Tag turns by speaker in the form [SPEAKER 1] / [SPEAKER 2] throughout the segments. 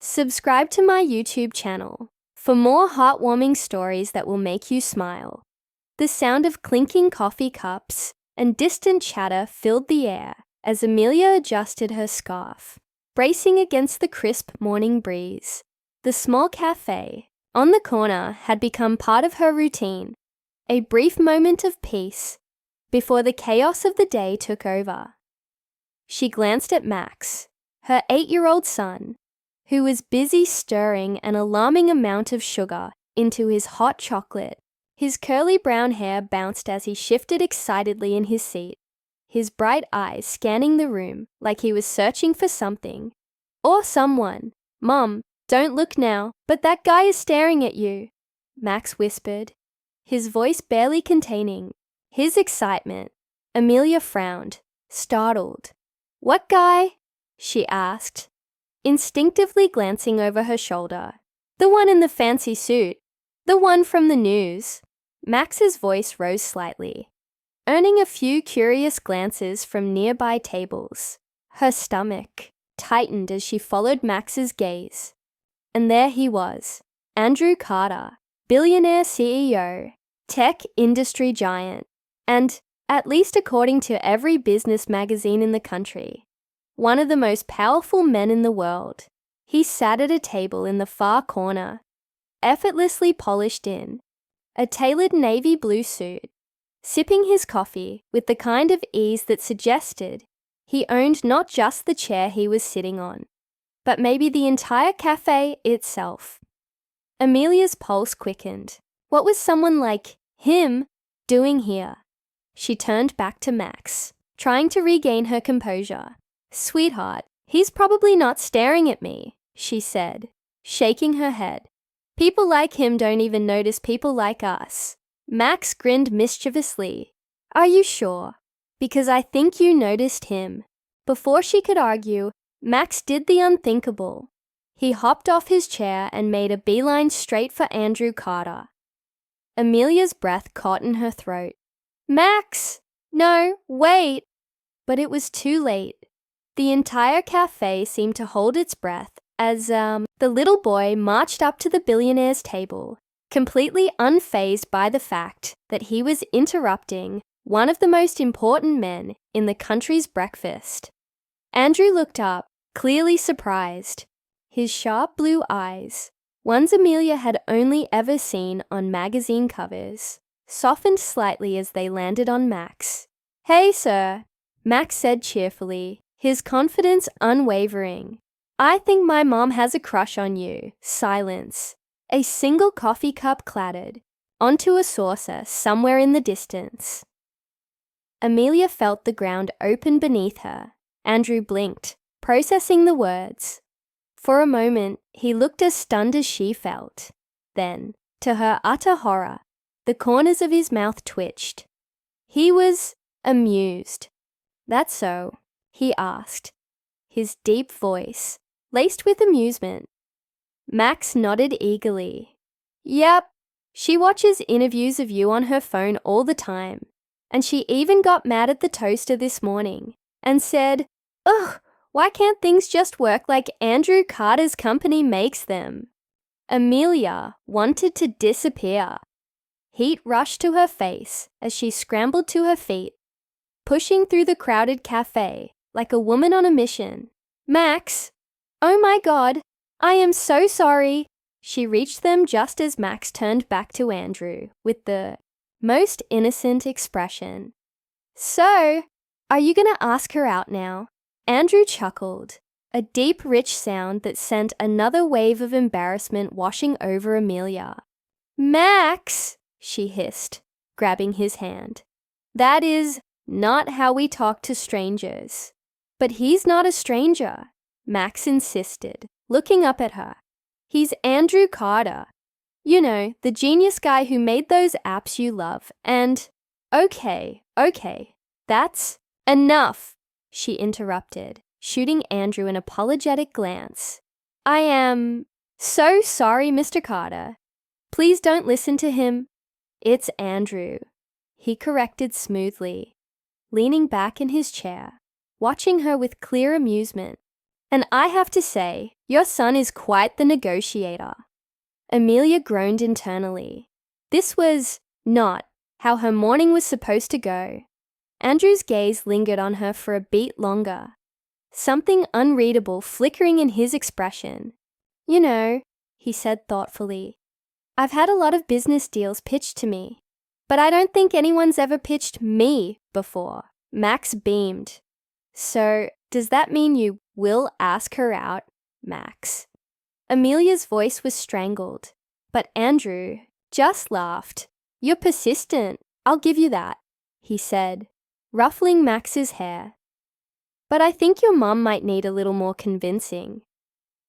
[SPEAKER 1] Subscribe to my YouTube channel for more heartwarming stories that will make you smile. The sound of clinking coffee cups and distant chatter filled the air as Amelia adjusted her scarf, bracing against the crisp morning breeze. The small cafe on the corner had become part of her routine, a brief moment of peace before the chaos of the day took over. She glanced at Max, her 8-year-old son, who was busy stirring an alarming amount of sugar into his hot chocolate. His curly brown hair bounced as he shifted excitedly in his seat, his bright eyes scanning the room like he was searching for something or someone. "Mom, don't look now, but that guy is staring at you," Max whispered, his voice barely containing his excitement. Amelia frowned, startled. "What guy?" she asked, instinctively glancing over her shoulder. "The one in the fancy suit. The one from the news." Max's voice rose slightly, earning a few curious glances from nearby tables. Her stomach tightened as she followed Max's gaze. And there he was, Andrew Carter, billionaire CEO, tech industry giant, and, at least according to every business magazine in the country, one of the most powerful men in the world. He sat at a table in the far corner, effortlessly polished in a tailored navy blue suit, sipping his coffee with the kind of ease that suggested he owned not just the chair he was sitting on, but maybe the entire cafe itself. Amelia's pulse quickened. What was someone like him doing here? She turned back to Max, trying to regain her composure. "Sweetheart, he's probably not staring at me," she said, shaking her head. "People like him don't even notice people like us." Max grinned mischievously. "Are you sure? Because I think you noticed him." Before she could argue, Max did the unthinkable. He hopped off his chair and made a beeline straight for Andrew Carter. Amelia's breath caught in her throat. "Max! No, wait!" But it was too late. The entire cafe seemed to hold its breath as the little boy marched up to the billionaire's table, completely unfazed by the fact that he was interrupting one of the most important men in the country's breakfast. Andrew looked up, clearly surprised. His sharp blue eyes, ones Amelia had only ever seen on magazine covers, softened slightly as they landed on Max. "Hey, sir," Max said cheerfully, his confidence unwavering. "I think my mom has a crush on you." Silence. A single coffee cup clattered onto a saucer somewhere in the distance. Amelia felt the ground open beneath her. Andrew blinked, processing the words. For a moment, he looked as stunned as she felt. Then, to her utter horror, the corners of his mouth twitched. He was amused. "That's so?" he asked, his deep voice laced with amusement. Max nodded eagerly. "Yep, she watches interviews of you on her phone all the time, and she even got mad at the toaster this morning and said, 'Ugh, why can't things just work like Andrew Carter's company makes them?'" Amelia wanted to disappear. Heat rushed to her face as she scrambled to her feet, pushing through the crowded cafe like a woman on a mission. "Max! Oh my God! I am so sorry." She reached them just as Max turned back to Andrew with the most innocent expression. "So, are you going to ask her out now?" Andrew chuckled, a deep, rich sound that sent another wave of embarrassment washing over Amelia. "Max!" she hissed, grabbing his hand. "That is not how we talk to strangers." "But he's not a stranger," Max insisted, looking up at her. "He's Andrew Carter. You know, the genius guy who made those apps you love, and—" Okay, that's enough," she interrupted, shooting Andrew an apologetic glance. "I am so sorry, Mr. Carter. Please don't listen to him." "It's Andrew," he corrected smoothly, leaning back in his chair, watching her with clear amusement. "And I have to say, Your son is quite the negotiator." Amelia groaned internally. This was not how her morning was supposed to go. Andrew's gaze lingered on her for a beat longer, something unreadable flickering in his expression. "You know," he said thoughtfully, "I've had a lot of business deals pitched to me, but I don't think anyone's ever pitched me before." Max beamed. "So, does that mean you will ask her out, Max?" Amelia's voice was strangled, but Andrew just laughed. "You're persistent, I'll give you that," he said, ruffling Max's hair. "But I think your mum might need a little more convincing."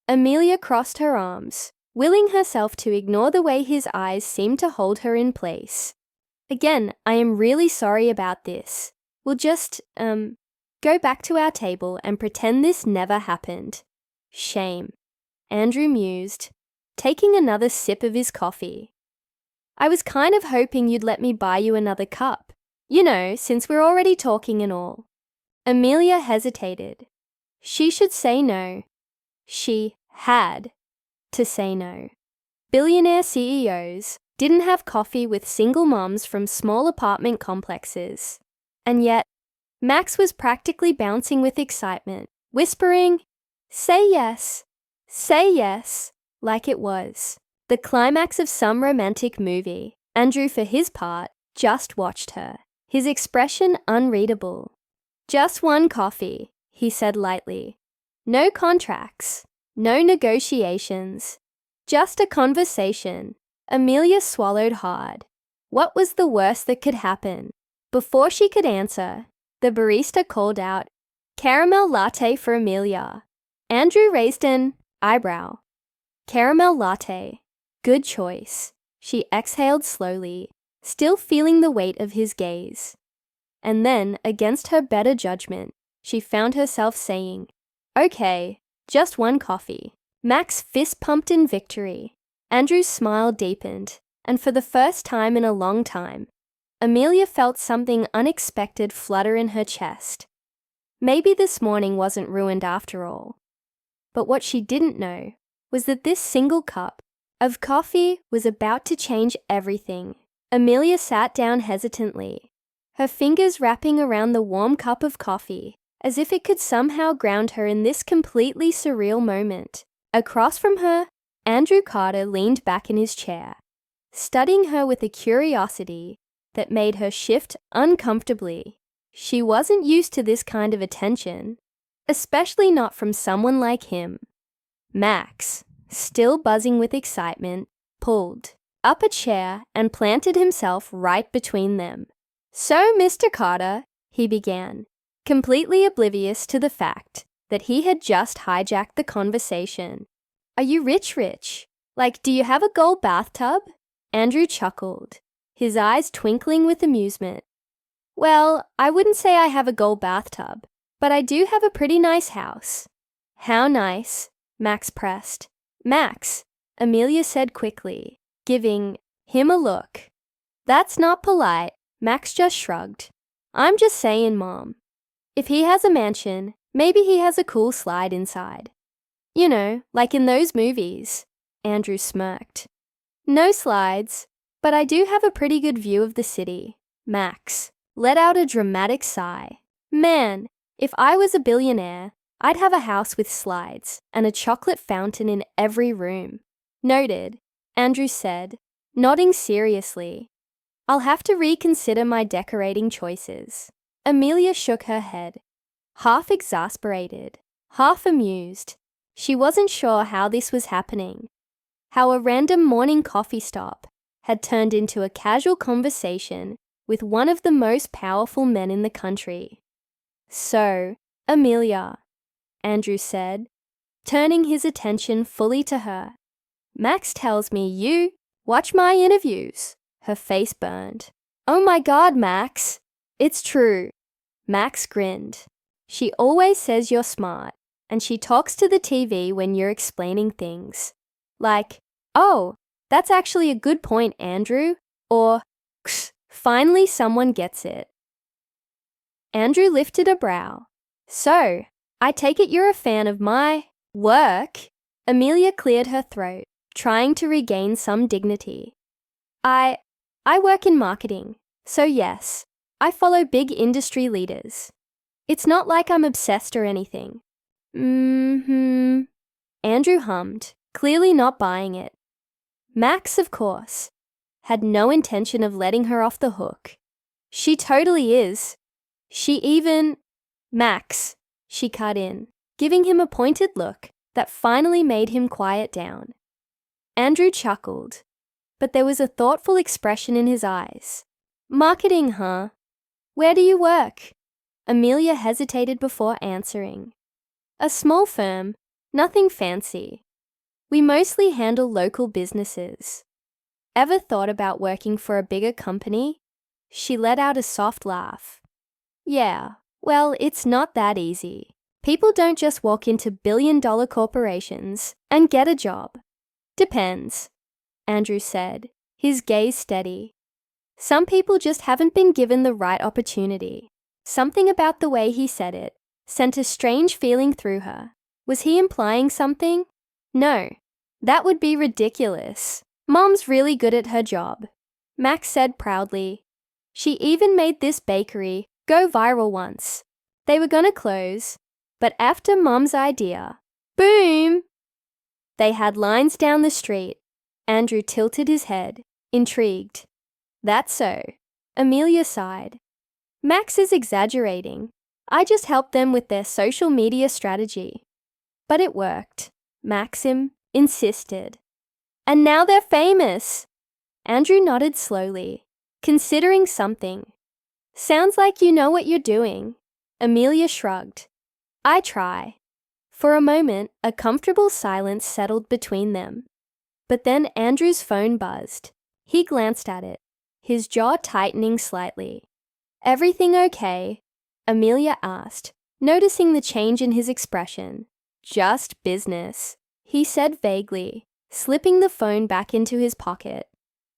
[SPEAKER 1] Amelia crossed her arms, willing herself to ignore the way his eyes seemed to hold her in place. "Again, I am really sorry about this. We'll just, go back to our table and pretend this never happened." "Shame," Andrew mused, taking another sip of his coffee. "I was kind of hoping you'd let me buy you another cup. You know, since we're already talking and all." Amelia hesitated. She should say no. She had to say no. Billionaire CEOs didn't have coffee with single moms from small apartment complexes. And yet, Max was practically bouncing with excitement, whispering, "Say yes, like it was the climax of some romantic movie." Andrew, for his part, just watched her, his expression unreadable. "Just one coffee," he said lightly. "No contracts, no negotiations, just a conversation." Amelia swallowed hard. What was the worst that could happen? Before she could answer, the barista called out, "Caramel latte for Amelia." Andrew raised an eyebrow. "Caramel latte. Good choice." She exhaled slowly, still feeling the weight of his gaze. And then, against her better judgment, she found herself saying, "Okay, just one coffee." Max fist pumped in victory. Andrew's smile deepened, and for the first time in a long time, Amelia felt something unexpected flutter in her chest. Maybe this morning wasn't ruined after all. But what she didn't know was that this single cup of coffee was about to change everything. Amelia sat down hesitantly, her fingers wrapping around the warm cup of coffee, as if it could somehow ground her in this completely surreal moment. Across from her, Andrew Carter leaned back in his chair, studying her with a curiosity that made her shift uncomfortably. She wasn't used to this kind of attention, especially not from someone like him. Max, still buzzing with excitement, pulled up a chair and planted himself right between them. "So, Mr. Carter," he began, completely oblivious to the fact that he had just hijacked the conversation. "Are you rich? Like, do you have a gold bathtub?" Andrew chuckled, his eyes twinkling with amusement. "Well, I wouldn't say I have a gold bathtub, but I do have a pretty nice house." "How nice?" Max pressed. "Max," Amelia said quickly, giving him a look. "That's not polite." Max just shrugged. "I'm just saying, Mom. If he has a mansion, maybe he has a cool slide inside. You know, like in those movies." Andrew smirked. "No slides, but I do have a pretty good view of the city." Max let out a dramatic sigh. "Man, if I was a billionaire, I'd have a house with slides and a chocolate fountain in every room." "Noted," Andrew said, nodding seriously. "I'll have to reconsider my decorating choices." Amelia shook her head, half exasperated, half amused. She wasn't sure how this was happening, how a random morning coffee stop had turned into a casual conversation with one of the most powerful men in the country. "So, Amelia," Andrew said, turning his attention fully to her. "Max tells me you watch my interviews." Her face burned. "Oh my God, Max. It's true." Max grinned. "She always says you're smart, and she talks to the TV when you're explaining things. Like, 'Oh, that's actually a good point, Andrew,' or, 'Finally someone gets it.'" Andrew lifted a brow. "So, I take it you're a fan of my work?" Amelia cleared her throat, trying to regain some dignity. I work in marketing, so yes, I follow big industry leaders. It's not like I'm obsessed or anything. Andrew hummed, clearly not buying it. Max, of course, had no intention of letting her off the hook. She totally is. She even… Max, she cut in, giving him a pointed look that finally made him quiet down. Andrew chuckled, but there was a thoughtful expression in his eyes. Marketing, huh? Where do you work? Amelia hesitated before answering. A small firm, nothing fancy. We mostly handle local businesses. Ever thought about working for a bigger company? She let out a soft laugh. Yeah, well, it's not that easy. People don't just walk into billion-dollar corporations and get a job. Depends, Andrew said, his gaze steady. Some people just haven't been given the right opportunity. Something about the way he said it sent a strange feeling through her. Was he implying something? No, that would be ridiculous. Mom's really good at her job, Max said proudly. She even made this bakery go viral once. They were gonna close, but after Mom's idea, boom! They had lines down the street. Andrew tilted his head, intrigued. That's so. Amelia sighed. Max is exaggerating. I just helped them with their social media strategy. But it worked, Maxim insisted. And now they're famous. Andrew nodded slowly, considering something. Sounds like you know what you're doing. Amelia shrugged. I try. For a moment, a comfortable silence settled between them. But then Andrew's phone buzzed. He glanced at it, his jaw tightening slightly. Everything okay? Amelia asked, noticing the change in his expression. Just business, he said vaguely, slipping the phone back into his pocket.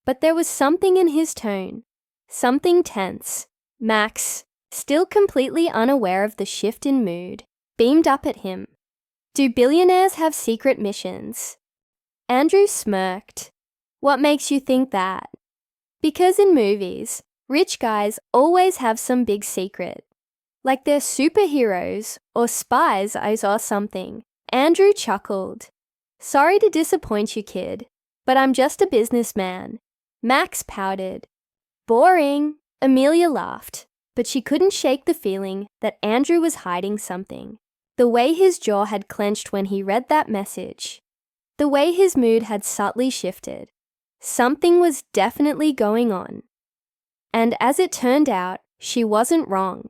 [SPEAKER 1] But there was something in his tone, something tense. Max, still completely unaware of the shift in mood, beamed up at him. Do billionaires have secret missions? Andrew smirked. What makes you think that? Because in movies, rich guys always have some big secret. Like they're superheroes or spies, I saw something. Andrew chuckled. Sorry to disappoint you, kid, but I'm just a businessman. Max pouted. Boring. Amelia laughed, but she couldn't shake the feeling that Andrew was hiding something. The way his jaw had clenched when he read that message. The way his mood had subtly shifted. Something was definitely going on. And as it turned out, she wasn't wrong.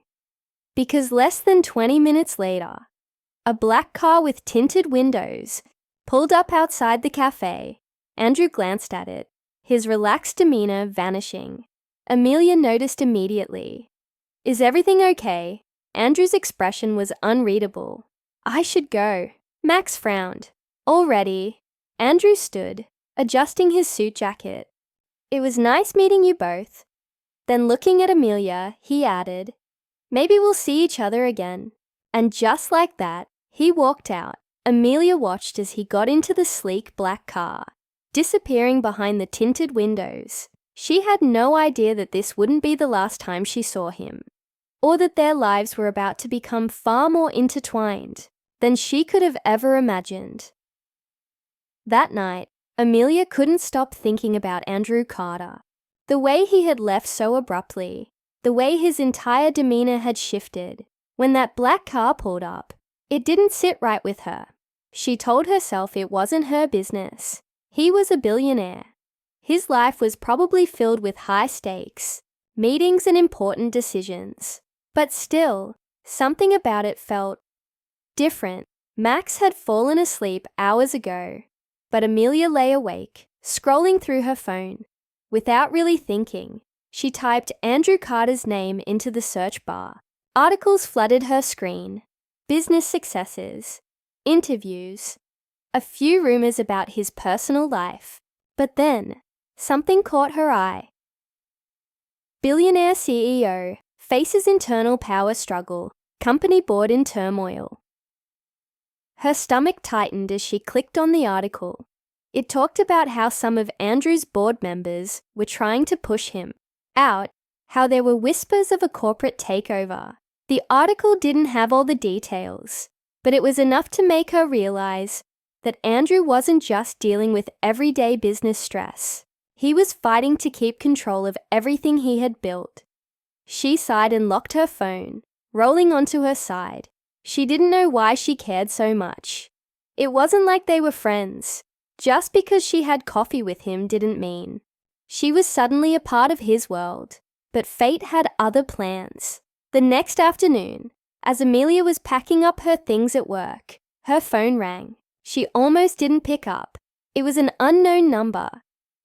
[SPEAKER 1] Because less than 20 minutes later, a black car with tinted windows pulled up outside the cafe. Andrew glanced at it, his relaxed demeanor vanishing. Amelia noticed immediately. Is everything okay? Andrew's expression was unreadable. I should go. Max frowned. Already. Andrew stood, adjusting his suit jacket. It was nice meeting you both. Then looking at Amelia, he added, maybe we'll see each other again. And just like that, he walked out. Amelia watched as he got into the sleek black car, disappearing behind the tinted windows. She had no idea that this wouldn't be the last time she saw him, or that their lives were about to become far more intertwined than she could have ever imagined. That night, Amelia couldn't stop thinking about Andrew Carter. The way he had left so abruptly, the way his entire demeanor had shifted. When that black car pulled up, it didn't sit right with her. She told herself it wasn't her business. He was a billionaire. His life was probably filled with high stakes, meetings and important decisions. But still, something about it felt different. Max had fallen asleep hours ago, but Amelia lay awake, scrolling through her phone. Without really thinking, she typed Andrew Carter's name into the search bar. Articles flooded her screen. Business successes, interviews, a few rumors about his personal life. But then, something caught her eye. Billionaire CEO faces internal power struggle, company board in turmoil. Her stomach tightened as she clicked on the article. It talked about how some of Andrew's board members were trying to push him out, how there were whispers of a corporate takeover. The article didn't have all the details, but it was enough to make her realize that Andrew wasn't just dealing with everyday business stress. He was fighting to keep control of everything he had built. She sighed and locked her phone, rolling onto her side. She didn't know why she cared so much. It wasn't like they were friends. Just because she had coffee with him didn't mean she was suddenly a part of his world. But fate had other plans. The next afternoon, as Amelia was packing up her things at work, her phone rang. She almost didn't pick up. It was an unknown number,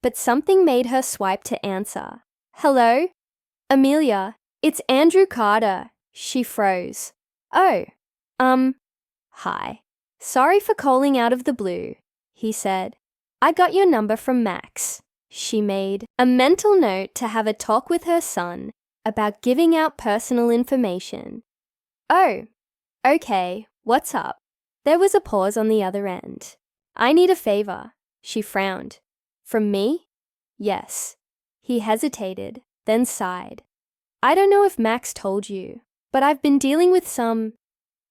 [SPEAKER 1] but something made her swipe to answer. "Hello? Amelia, it's Andrew Carter." She froze. "Oh, hi. Sorry for calling out of the blue," he said. "I got your number from Max." She made a mental note to have a talk with her son about giving out personal information. "Oh, okay, what's up?" There was a pause on the other end. "I need a favor." She frowned. "From me?" "Yes." He hesitated, then sighed. "I don't know if Max told you, but I've been dealing with some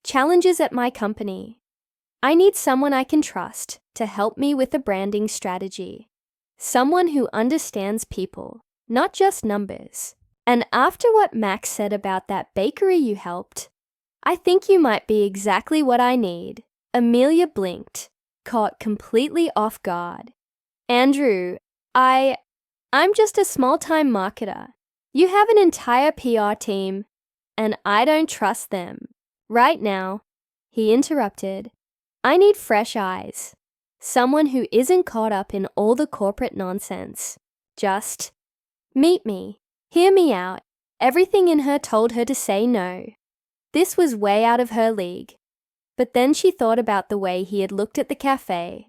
[SPEAKER 1] challenges at my company. I need someone I can trust to help me with a branding strategy. Someone who understands people, not just numbers. And after what Max said about that bakery you helped, I think you might be exactly what I need." Amelia blinked, caught completely off guard. "Andrew, I'm just a small-time marketer. You have an entire PR team, and I don't trust them. Right now," he interrupted, "I need fresh eyes. Someone who isn't caught up in all the corporate nonsense. Just meet me. Hear me out." Everything in her told her to say no. This was way out of her league. But then she thought about the way he had looked at the cafe,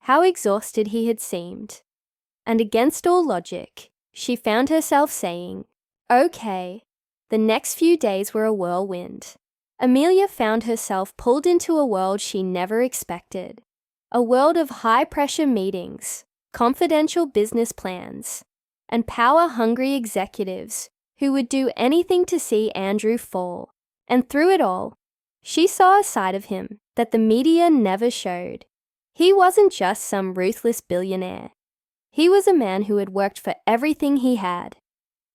[SPEAKER 1] how exhausted he had seemed. And against all logic, she found herself saying, "Okay." The next few days were a whirlwind. Amelia found herself pulled into a world she never expected. A world of high-pressure meetings, confidential business plans, and power-hungry executives who would do anything to see Andrew fall. And through it all, she saw a side of him that the media never showed. He wasn't just some ruthless billionaire. He was a man who had worked for everything he had.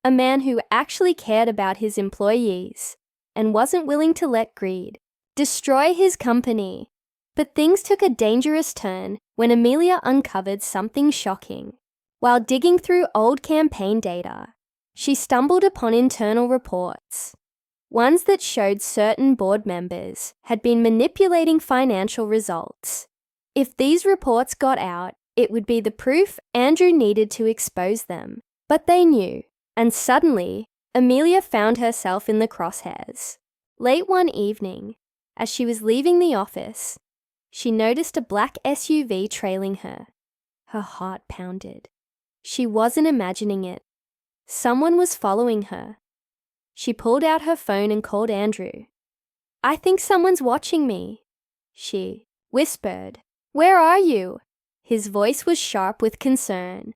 [SPEAKER 1] A man who actually cared about his employees and wasn't willing to let greed destroy his company. But things took a dangerous turn when Amelia uncovered something shocking. While digging through old campaign data, she stumbled upon internal reports, ones that showed certain board members had been manipulating financial results. If these reports got out, it would be the proof Andrew needed to expose them. But they knew, and suddenly, Amelia found herself in the crosshairs. Late one evening, as she was leaving the office, she noticed a black SUV trailing her. Her heart pounded. She wasn't imagining it. Someone was following her. She pulled out her phone and called Andrew. "I think someone's watching me," she whispered. "Where are you?" His voice was sharp with concern.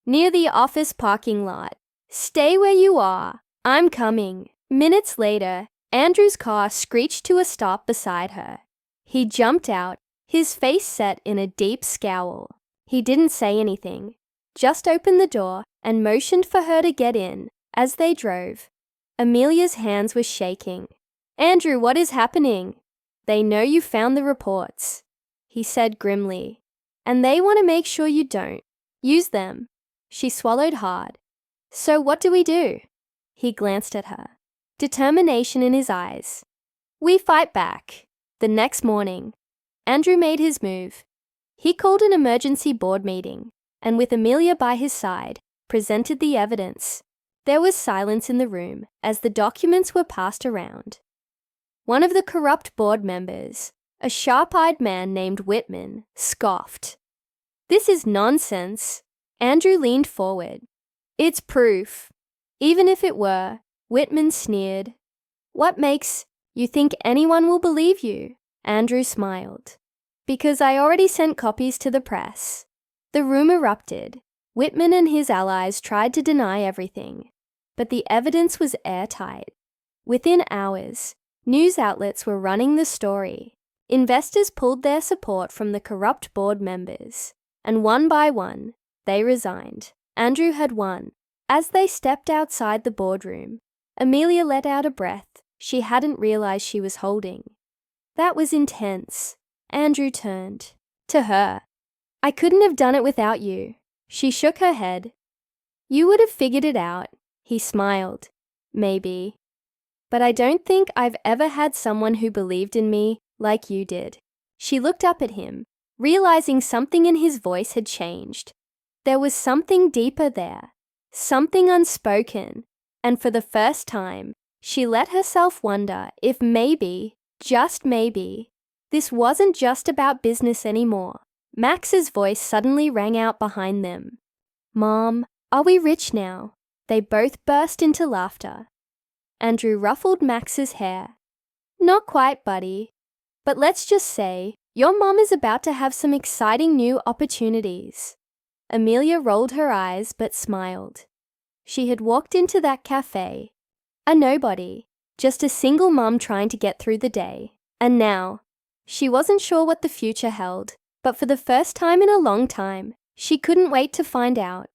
[SPEAKER 1] "Near the office parking lot. Stay where you are. I'm coming." Minutes later, Andrew's car screeched to a stop beside her. He jumped out, his face set in a deep scowl. He didn't say anything, just opened the door and motioned for her to get in. As they drove, Amelia's hands were shaking. "Andrew, what is happening?" "They know you found the reports," he said grimly, "and they want to make sure you don't use them." She swallowed hard. "So what do we do?" He glanced at her, determination in his eyes. "We fight back." The next morning, Andrew made his move. He called an emergency board meeting, and with Amelia by his side, presented the evidence. There was silence in the room as the documents were passed around. One of the corrupt board members, a sharp-eyed man named Whitman, scoffed. "This is nonsense." Andrew leaned forward. "It's proof." "Even if it were," Whitman sneered, "what makes you think anyone will believe you?" Andrew smiled. Because I already sent copies to the press. The room erupted. Whitman and his allies tried to deny everything, but the evidence was airtight. Within hours, news outlets were running the story. Investors pulled their support from the corrupt board members, and one by one, they resigned. Andrew had won. As they stepped outside the boardroom, Amelia let out a breath she hadn't realized she was holding. That was intense. Andrew turned to her. I couldn't have done it without you. She shook her head. You would have figured it out. He smiled. Maybe. But I don't think I've ever had someone who believed in me like you did. She looked up at him, realizing something in his voice had changed. There was something deeper there, something unspoken, and for the first time, she let herself wonder if maybe, just maybe, this wasn't just about business anymore. Max's voice suddenly rang out behind them. Mom, are we rich now? They both burst into laughter. Andrew ruffled Max's hair. Not quite, buddy. But let's just say, your mom is about to have some exciting new opportunities. Amelia rolled her eyes but smiled. She had walked into that cafe. A nobody, just a single mom trying to get through the day. And now, she wasn't sure what the future held, but for the first time in a long time, she couldn't wait to find out.